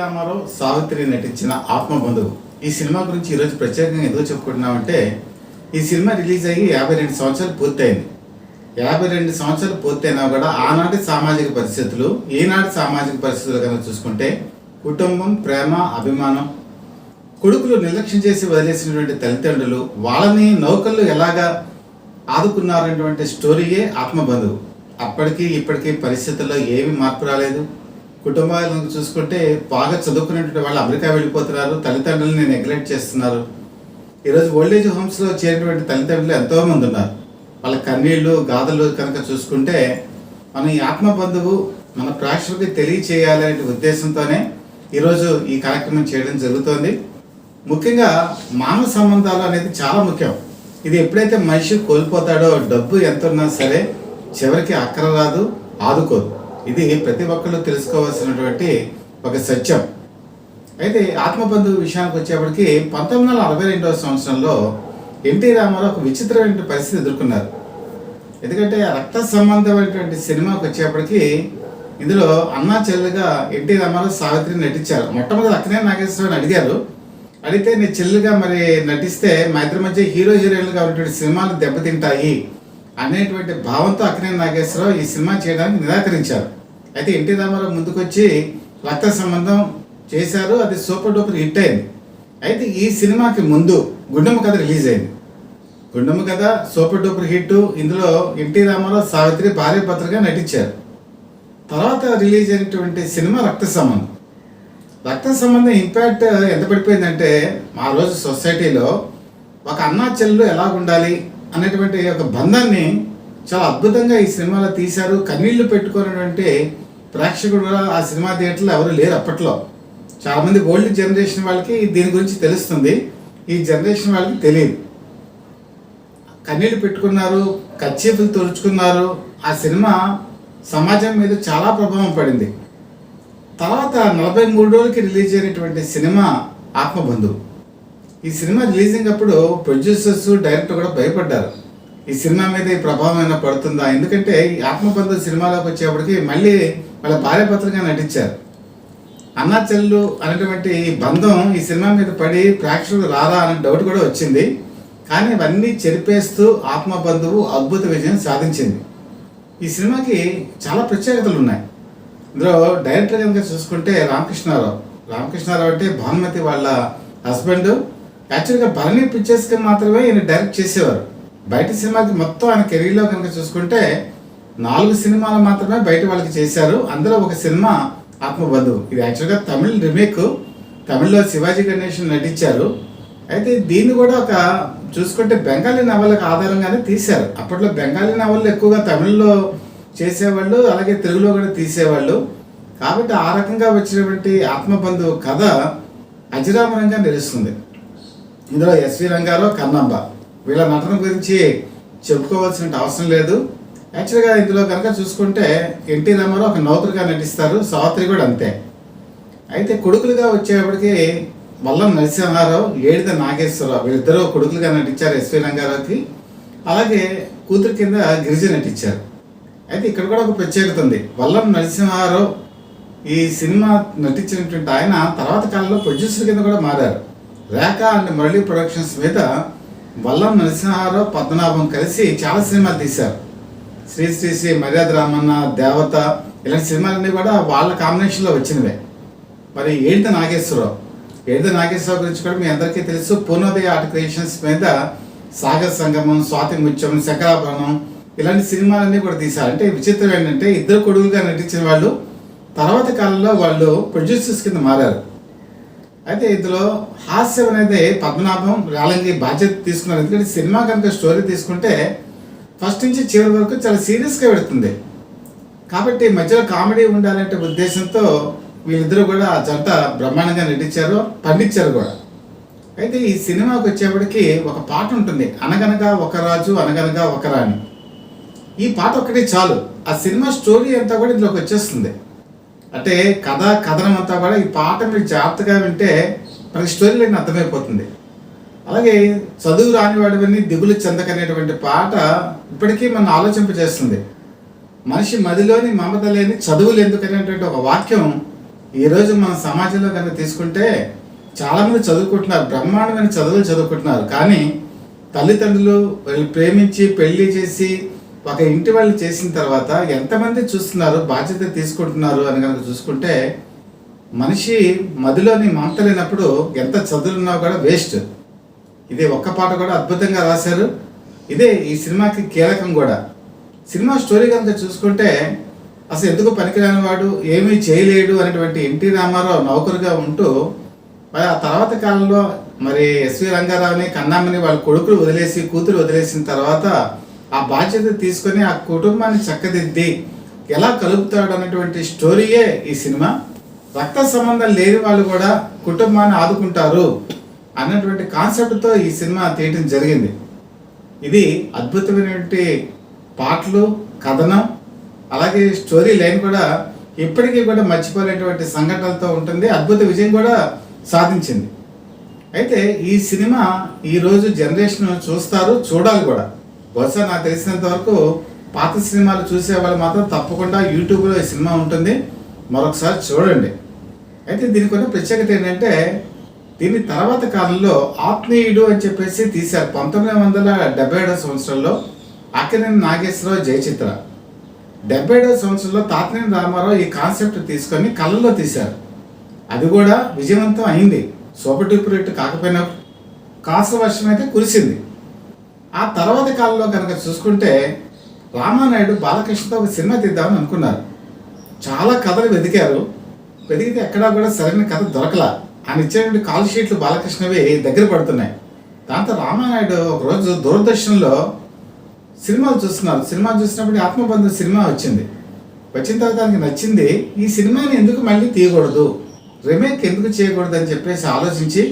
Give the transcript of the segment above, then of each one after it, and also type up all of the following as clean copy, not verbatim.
రామారావు సావిత్రి నటించిన ఆత్మబంధువు ఈ సినిమా గురించి ఈరోజు ప్రత్యేకంగా ఎందుకు చెప్పుకుంటున్నామంటే ఈ సినిమా రిలీజ్ అయ్యి 52 సంవత్సరాలు పూర్తయింది. 52 సంవత్సరాలు పూర్తయినా కూడా ఆనాటి సామాజిక పరిస్థితులు ఈనాటి సామాజిక పరిస్థితులు కనుక చూసుకుంటే కుటుంబం, ప్రేమ, అభిమానం, కొడుకులు నిర్లక్ష్యం చేసి వదిలేసినటువంటి తల్లిదండ్రులు వాళ్ళని నౌకళ్ళు ఎలాగా ఆదుకున్నారనేటువంటి స్టోరీయే ఆత్మబంధువు. అప్పటికి ఇప్పటికీ పరిస్థితుల్లో ఏమీ మార్పు రాలేదు. కుటుంబాలను చూసుకుంటే బాగా చదువుకునేటువంటి వాళ్ళు అమెరికా వెళ్ళిపోతున్నారు, తల్లిదండ్రులని నెగ్లెక్ట్ చేస్తున్నారు. ఈరోజు ఓల్డేజ్ హోమ్స్లో చేరినటువంటి తల్లిదండ్రులు ఎంతోమంది ఉన్నారు. వాళ్ళ కన్నీళ్ళు గాథలు కనుక చూసుకుంటే మనం ఈ ఆత్మబంధువు మన ప్రేక్షకులకి తెలియచేయాలనే ఉద్దేశంతోనే ఈరోజు ఈ కార్యక్రమం చేయడం జరుగుతోంది. ముఖ్యంగా మానవ సంబంధాలు అనేది చాలా ముఖ్యం. ఇది ఎప్పుడైతే మనిషి కోల్పోతాడో డబ్బు ఎంత ఉన్నా సరే చివరికి అక్కర రాదు, ఆదుకోదు. ఇది ప్రతి ఒక్కళ్ళు తెలుసుకోవాల్సినటువంటి ఒక సత్యం. అయితే ఆత్మబంధువు విషయానికి వచ్చేప్పటికి 1962వ సంవత్సరంలో ఎన్టీ రామారావు ఒక విచిత్రమైన పరిస్థితి ఎదుర్కొన్నారు. ఎందుకంటే రక్త సంబంధమైనటువంటి సినిమాకి వచ్చేప్పటికి ఇందులో అన్నా చెల్లిగా ఎన్టీ రామారావు సావిత్రి నటించారు. మొట్టమొదటి అక్కినేని నాగేశ్వరరావుని అడిగారు. అడిగితే నీ చెల్లిగా మరి నటిస్తే మా ఇద్దరి మధ్య హీరో హీరోయిన్లుగా ఉన్నటువంటి సినిమాలు దెబ్బతింటాయి అనేటువంటి భావంతో అక్కినేని నాగేశ్వరరావు ఈ సినిమా చేయడానికి నిరాకరించారు. అయితే ఎన్టీ రామారావు ముందుకొచ్చి రక్త సంబంధం చేశారు. అది సూపర్ డూపర్ హిట్ అయింది. అయితే ఈ సినిమాకి ముందు గుండమ్మ కథ రిలీజ్ అయింది. గుండమ్మ కథ సూపర్ డూపర్ హిట్. ఇందులో ఎన్టీ రామారావు సావిత్రి భార్య భర్తగా నటించారు. తర్వాత రిలీజ్ అయినటువంటి సినిమా రక్త సంబంధం. రక్త సంబంధం ఇంపాక్ట్ ఎంత పడిపోయిందంటే ఆ రోజు సొసైటీలో ఒక అన్నా చెల్లెలు ఎలా ఉండాలి అనేటువంటి ఒక బంధాన్ని చాలా అద్భుతంగా ఈ సినిమాలో తీశారు. కన్నీళ్లు పెట్టుకున్నటువంటి ప్రేక్షకుడు కూడా ఆ సినిమా థియేటర్లో ఎవరు లేరు అప్పట్లో. చాలామంది ఓల్డ్ జనరేషన్ వాళ్ళకి దీని గురించి తెలుస్తుంది, ఈ జనరేషన్ వాళ్ళకి తెలియదు. కన్నీళ్లు పెట్టుకున్నారు, కచ్చీపులు తొడుచుకున్నారు. ఆ సినిమా సమాజం మీద చాలా ప్రభావం పడింది. తర్వాత 43 రోజులకి రిలీజ్ అయినటువంటి సినిమా ఆత్మబంధువు. ఈ సినిమా రిలీజింగ్ అప్పుడు ప్రొడ్యూసర్స్, డైరెక్టర్ కూడా భయపడ్డారు. ఈ సినిమా మీద ఈ ప్రభావం అయినా పడుతుందా? ఎందుకంటే ఈ ఆత్మబంధువు సినిమాలోకి వచ్చేప్పటికి మళ్ళీ వాళ్ళ భార్యాభర్తలుగా నటించారు. అన్నా చెల్లు అనేటువంటి ఈ బంధం ఈ సినిమా మీద పడి ప్రేక్షకులు రారా అనే డౌట్ కూడా వచ్చింది. కానీ ఇవన్నీ చెరిపేస్తూ ఆత్మబంధువు అద్భుత విజయం సాధించింది. ఈ సినిమాకి చాలా ప్రత్యేకతలు ఉన్నాయి. ఇందులో డైరెక్టర్ కనుక చూసుకుంటే రామకృష్ణారావు అంటే భానుమతి వాళ్ళ హస్బెండ్. యాక్చువల్గా భరణి పిక్చర్స్కి మాత్రమే ఈయన డైరెక్ట్ చేసేవారు. బయట సినిమాకి మొత్తం ఆయన కెరీర్లో కనుక చూసుకుంటే 4 సినిమాలు మాత్రమే బయట వాళ్ళకి చేశారు. అందులో ఒక సినిమా ఆత్మబంధువు. ఇది యాక్చువల్గా తమిళ్ రీమేక్. తమిళ్లో శివాజీ గణేషన్ నటించారు. అయితే దీన్ని కూడా ఒక చూసుకుంటే బెంగాలీ నవలకు ఆధారంగానే తీశారు. అప్పట్లో బెంగాలీ నవళ్ళు ఎక్కువగా తమిళ్లో చేసేవాళ్ళు, అలాగే తెలుగులో కూడా తీసేవాళ్ళు. కాబట్టి ఆ రకంగా వచ్చినటువంటి ఆత్మబంధువు కథ అజరామరంగా నిలుస్తుంది. ఇందులో ఎస్వి రంగారావు, కన్నమ్మ వీళ్ళ నటన గురించి చెప్పుకోవాల్సిన అవసరం లేదు. యాక్చువల్గా ఇందులో కనుక చూసుకుంటే ఎన్టీ రామారావు ఒక నౌకరుగా నటిస్తారు, సావిత్రి కూడా అంతే. అయితే కొడుకులుగా వచ్చేప్పటికి వల్లం నరసింహారావు, ఏడిద నాగేశ్వరరావు వీళ్ళిద్దరూ కొడుకులుగా నటించారు ఎస్వి రంగారావుకి. అలాగే కూతురు కింద గిరిజ నటించారు. అయితే ఇక్కడ కూడా ఒక ప్రత్యేకత ఉంది. వల్లం నరసింహారావు ఈ సినిమా నటించినటువంటి ఆయన తర్వాత కాలంలో ప్రొడ్యూసర్ కింద కూడా మారారు. రేఖ అండ్ మురళీ ప్రొడక్షన్స్ మీద వల్లం నరసింహారావు, పద్మనాభం కలిసి చాలా సినిమాలు తీశారు. శ్రీ శ్రీ శ్రీ మర్యాద రామన్న, దేవత ఇలాంటి సినిమాలన్నీ కూడా వాళ్ళ కాంబినేషన్లో వచ్చినవే. మరి ఏడిద నాగేశ్వరరావు గురించి కూడా మీ అందరికీ తెలుసు. పూర్ణోదయ ఆర్ట్ క్రియేషన్స్ మీద సాగర్ సంగమం, స్వాతి ముత్యం, శంకరాభరణం ఇలాంటి సినిమాలన్నీ కూడా తీశారు. అంటే విచిత్రం ఏంటంటే ఇద్దరు కొడుకులుగా నటించిన వాళ్ళు తర్వాత కాలంలో వాళ్ళు ప్రొడ్యూసర్స్ కింద మారారు. అయితే ఇందులో హాస్యం అనేది పద్మనాభం, రాలంగి బాధ్యత తీసుకున్నారు. ఎందుకంటే సినిమా కనుక స్టోరీ తీసుకుంటే ఫస్ట్ నుంచి చివరి వరకు చాలా సీరియస్గా పెడుతుంది. కాబట్టి మధ్యలో కామెడీ ఉండాలంటే ఉద్దేశంతో వీళ్ళిద్దరూ కూడా ఆ జంట బ్రహ్మాండంగా నటించారు, పండించారు కూడా. అయితే ఈ సినిమాకి వచ్చేప్పటికి ఒక పాట ఉంటుంది, అనగనగా ఒక రాజు అనగనగా ఒక రాణి. ఈ పాట ఒక్కటే చాలు, ఆ సినిమా స్టోరీ అంతా కూడా ఇందులోకి వచ్చేస్తుంది. అంటే కథనం అంతా కూడా ఈ పాట మీరు జాగ్రత్తగా వింటే మనకి స్టోరీ లైన్ అర్థమైపోతుంది. అలాగే చదువు రానివాడివన్నీ దిగులు చెందకనేటువంటి పాట ఇప్పటికీ మనం ఆలోచింపజేస్తుంది. మనిషి మదిలోని మమత లేని చదువులు ఎందుకనేటువంటి ఒక వాక్యం ఈరోజు మన సమాజంలో కనుక తీసుకుంటే చాలామంది చదువుకుంటున్నారు, బ్రహ్మాండమైన చదువులు చదువుకుంటున్నారు. కానీ తల్లిదండ్రులు వీళ్ళు ప్రేమించి పెళ్లి చేసి ఒక ఇంటి వాళ్ళు చేసిన తర్వాత ఎంతమంది చూస్తున్నారు, బాధ్యత తీసుకుంటున్నారు అని కనుక చూసుకుంటే మనిషి మదిలోని మమత లేనప్పుడు ఎంత చదువులున్నా కూడా వేస్ట్. ఇదే ఒక్క పాట కూడా అద్భుతంగా రాశారు. ఇదే ఈ సినిమాకి కీలకం కూడా. సినిమా స్టోరీ కనుక చూసుకుంటే అసలు ఎందుకు పనికిరాని వాడు, ఏమీ చేయలేడు అనేటువంటి ఎన్టీ రామారావు నౌకరుగా ఉంటూ మరి ఆ తర్వాత కాలంలో మరి ఎస్వి రంగారావుని, కన్నామని వాళ్ళ కొడుకులు వదిలేసి కూతురు వదిలేసిన తర్వాత ఆ బాధ్యత తీసుకొని ఆ కుటుంబాన్ని చక్కదిద్ది ఎలా కలుపుతాడు అనేటువంటి స్టోరీయే ఈ సినిమా. రక్త సంబంధం లేని వాళ్ళు కూడా కుటుంబాన్ని ఆదుకుంటారు అన్నటువంటి కాన్సెప్ట్తో ఈ సినిమా తీయటం జరిగింది. ఇది అద్భుతమైనటువంటి పాటలు, కథనం, అలాగే స్టోరీ లైన్ కూడా ఇప్పటికీ కూడా మర్చిపోలేటువంటి సంఘటనలతో ఉంటుంది. అద్భుత విజయం కూడా సాధించింది. అయితే ఈ సినిమా ఈరోజు జనరేషన్ చూస్తారు, చూడాలి కూడా. బహుశా నాకు తెలిసినంత వరకు పాత సినిమాలు చూసే వాళ్ళు మాత్రం తప్పకుండా యూట్యూబ్లో ఈ సినిమా ఉంటుంది, మరొకసారి చూడండి. అయితే దీనికి ఉన్న ప్రత్యేకత ఏంటంటే దీని తర్వాత కాలంలో ఆత్మీయుడు అని చెప్పేసి తీశారు 1977 సంవత్సరంలో. అక్కినేని నాగేశ్వరరావు, జయచిత్ర. 77 సంవత్సరంలో తాతినేని రామారావు ఈ కాన్సెప్ట్ తీసుకొని కళ్ళలో తీశారు. అది కూడా విజయవంతం అయింది. సూపర్ డూపర్ హిట్ కాకపోయినా కాస్త వర్షం అయితే కురిసింది. ఆ తర్వాత కాలంలో కనుక చూసుకుంటే రామానాయుడు బాలకృష్ణతో ఒక సినిమా తీద్దామని అనుకున్నారు. చాలా కథలు వెతికితే ఎక్కడా కూడా సరైన కథ దొరకలా. ఆయన ఇచ్చేటువంటి కాల్ షీట్లు బాలకృష్ణవి దగ్గర పడుతున్నాయి. దాంతో రామానాయుడు ఒకరోజు దూరదర్శన్లో సినిమాలు చూస్తున్నారు. సినిమా చూసినప్పుడు ఆత్మబంధు సినిమా వచ్చింది. వచ్చిన తర్వాత ఆయనకి నచ్చింది. ఈ సినిమాని ఎందుకు మళ్ళీ తీయకూడదు, రీమేక్ ఎందుకు చేయకూడదు అని చెప్పేసి ఆలోచించి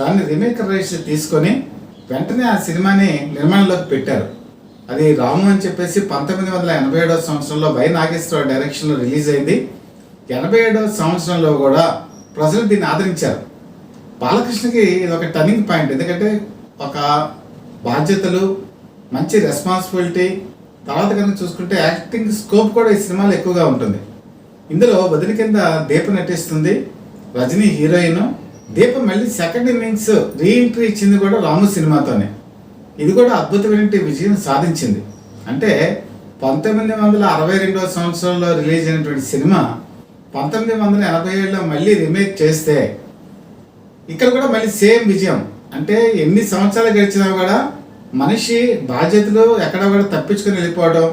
దాన్ని రీమేక్ రైట్స్ తీసుకొని వెంటనే ఆ సినిమాని నిర్మాణంలోకి పెట్టారు. అది రాము అని చెప్పేసి 1987 సంవత్సరంలో వై నాగేశ్వరరావు డైరెక్షన్లో రిలీజ్ అయింది. 87 సంవత్సరంలో కూడా ప్రజలు దీన్ని ఆదరించారు. బాలకృష్ణకి ఇది ఒక టర్నింగ్ పాయింట్. ఎందుకంటే ఒక బాధ్యతలు, మంచి రెస్పాన్సిబిలిటీ, తర్వాత కనుక చూసుకుంటే యాక్టింగ్ స్కోప్ కూడా ఈ సినిమాలో ఎక్కువగా ఉంటుంది. ఇందులో వదిన కింద దీప నటిస్తుంది, రజనీ హీరోయిన్. దీప మళ్ళీ సెకండ్ ఇన్నింగ్స్ రీఎంట్రీ ఇచ్చింది కూడా రాము సినిమాతోనే. ఇది కూడా అద్భుతమైన విజయం సాధించింది. అంటే 1962 సంవత్సరంలో రిలీజ్ అయినటువంటి సినిమా 1987లో మళ్ళీ రీమేక్ చేస్తే ఇక్కడ కూడా మళ్ళీ సేమ్ విజయం. అంటే ఎన్ని సంవత్సరాలు గడిచినా కూడా మనిషి బాధ్యతలు ఎక్కడ కూడా తప్పించుకొని వెళ్ళిపోవడం,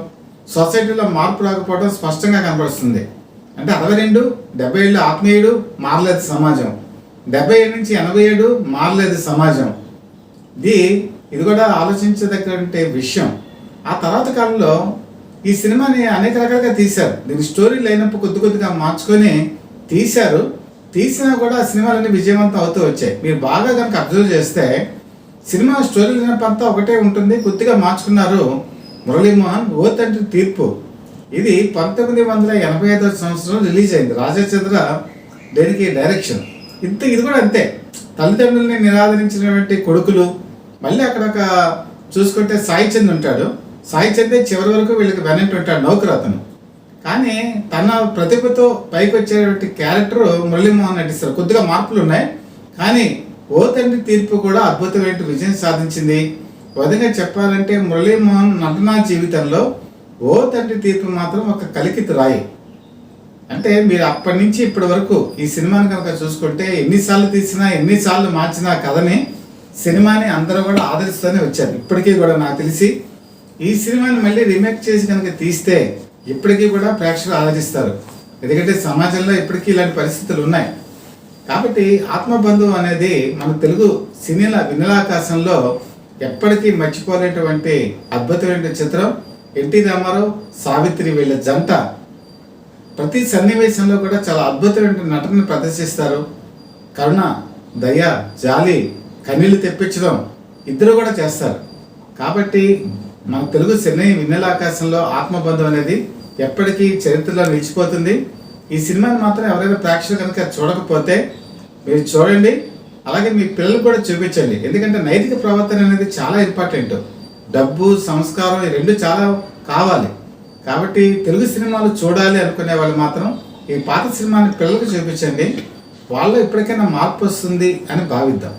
సొసైటీలో మార్పు రాకపోవడం స్పష్టంగా కనబడుతుంది. అంటే 62, 77 ఆత్మీయుడు, మారలేదు సమాజం. 77 నుంచి 87 మారలేదు సమాజం. ఇది కూడా ఆలోచించదగ్గ విషయం. ఆ తర్వాత కాలంలో ఈ సినిమాని అనేక రకాలుగా తీశారు. దీని స్టోరీ లైనప్ కొద్దిగా మార్చుకొని తీశారు. తీసినా కూడా ఆ సినిమాలన్నీ విజయవంతం అవుతూ వచ్చాయి. మీరు బాగా కనుక అబ్జర్వ్ చేస్తే సినిమా స్టోరీ లైనప్ అంతా ఒకటే ఉంటుంది, కొద్దిగా మార్చుకున్నారు. మురళీమోహన్ ఓ తండ్రి తీర్పు, ఇది 1985 సంవత్సరం రిలీజ్ అయింది. రాజచంద్ర దీనికి డైరెక్షన్. ఇది కూడా అంతే. తల్లిదండ్రుల్ని నిరాదరించినటువంటి కొడుకులు. మళ్ళీ అక్కడ ఒక చూసుకుంటే సాయి చంద్ ఉంటాడు. సాయి చందే చివరి వరకు వీళ్ళకి వెనట్టు ఉంటాడు, నౌకరు అతను. కానీ తన ప్రతిభతో పైకి వచ్చేటువంటి క్యారెక్టర్ మురళీమోహన్ నటిస్తారు. కొద్దిగా మార్పులు ఉన్నాయి, కానీ ఓ తండ్రి తీర్పు కూడా అద్భుతమైన విజయం సాధించింది. విధంగా చెప్పాలంటే మురళీమోహన్ నటనా జీవితంలో ఓ తండ్రి తీర్పు మాత్రం ఒక కలికితు రాయి. అంటే మీరు అప్పటి నుంచి ఇప్పటి వరకు ఈ సినిమాని కనుక చూసుకుంటే ఎన్నిసార్లు తీసినా, ఎన్నిసార్లు మార్చినా కథని, సినిమాని అందరూ కూడా ఆదరిస్తూనే వచ్చారు. ఇప్పటికీ కూడా నాకు తెలిసి ఈ సినిమాని మళ్ళీ రీమేక్ చేసి కనుక తీస్తే ఇప్పటికీ కూడా ప్రేక్షకులు ఆదరిస్తారు. ఎందుకంటే సమాజంలో ఇప్పటికీ ఇలాంటి పరిస్థితులు ఉన్నాయి. కాబట్టి ఆత్మబంధువు అనేది మన తెలుగు సినీల వినలాకాశంలో ఎప్పటికీ మర్చిపోలేటువంటి అద్భుతమైన చిత్రం. ఎన్టీ రామారావు, సావిత్రి వీళ్ళ జంట ప్రతి సన్నివేశంలో కూడా చాలా అద్భుతమైన నటనను ప్రదర్శిస్తారు. కరుణ, దయ, జాలి, కన్నీళ్లు తెప్పించడం ఇద్దరు కూడా చేస్తారు. కాబట్టి మన తెలుగు సినీ విన్నెలాకాశంలో ఆత్మబంధం అనేది ఎప్పటికీ చరిత్రలో నిలిచిపోతుంది. ఈ సినిమాని మాత్రం ఎవరైనా ప్రేక్షకులు కనుక చూడకపోతే మీరు చూడండి, అలాగే మీ పిల్లలు కూడా చూపించండి. ఎందుకంటే నైతిక ప్రవర్తన అనేది చాలా ఇంపార్టెంట్. డబ్బు, సంస్కారం ఈ రెండు చాలా కావాలి. కాబట్టి తెలుగు సినిమాలు చూడాలి అనుకునే వాళ్ళు మాత్రం ఈ పాత సినిమాని పిల్లలకు చూపించండి, వాళ్ళు ఎప్పటికైనా మార్పు వస్తుంది అని భావిద్దాం.